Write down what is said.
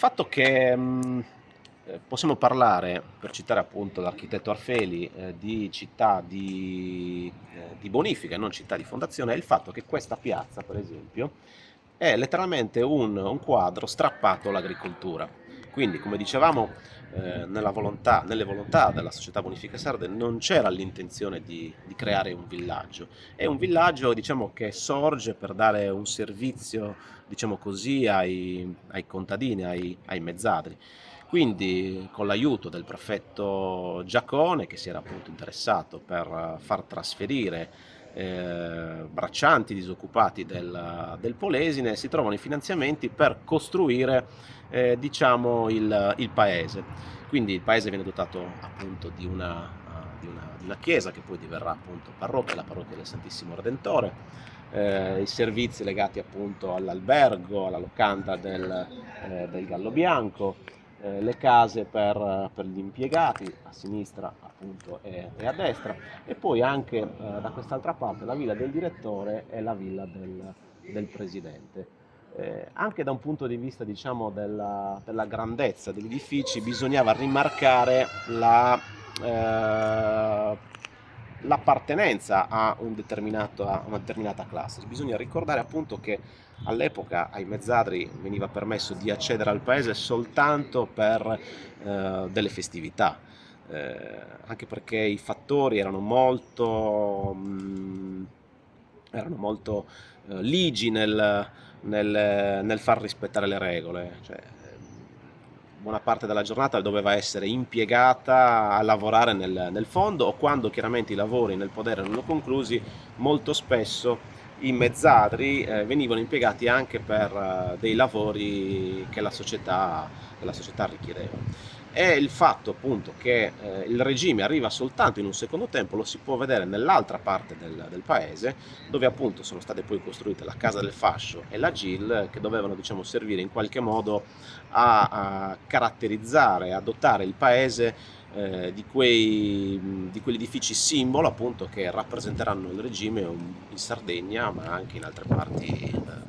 fatto che possiamo parlare, per citare appunto l'architetto Arfeli, di città di bonifica e non città di fondazione, è il fatto che questa piazza, per esempio, è letteralmente un quadro strappato all'agricoltura. Quindi, come dicevamo, nelle volontà della società Bonifica Sarde non c'era l'intenzione di creare un villaggio. È un villaggio, diciamo, che sorge per dare un servizio, diciamo così, ai contadini, ai mezzadri. Quindi, con l'aiuto del prefetto Giacone, che si era appunto interessato per far trasferire braccianti disoccupati del Polesine, si trovano i finanziamenti per costruire diciamo il paese. Quindi il paese viene dotato appunto di una chiesa che poi diverrà appunto parrocchia, la parrocchia del Santissimo Redentore, i servizi legati appunto all'albergo, alla locanda del Gallo Bianco, le case per gli impiegati a sinistra appunto e a destra, e poi anche da quest'altra parte la villa del direttore e la villa del presidente. Anche da un punto di vista, diciamo, della grandezza degli edifici, bisognava rimarcare l'appartenenza a una determinata classe. Bisogna ricordare appunto che all'epoca ai mezzadri veniva permesso di accedere al paese soltanto per delle festività, anche perché i fattori erano molto ligi nel far rispettare le regole. Cioè, buona parte della giornata doveva essere impiegata a lavorare nel fondo, o quando chiaramente i lavori nel podere erano conclusi, molto spesso i mezzadri venivano impiegati anche per dei lavori che la società richiedeva. E il fatto appunto che il regime arriva soltanto in un secondo tempo lo si può vedere nell'altra parte del paese, dove appunto sono state poi costruite la Casa del Fascio e la GIL, che dovevano, diciamo, servire in qualche modo a caratterizzare, a dotare il paese di quegli edifici simbolo appunto che rappresenteranno il regime in Sardegna, ma anche in altre parti d'Italia.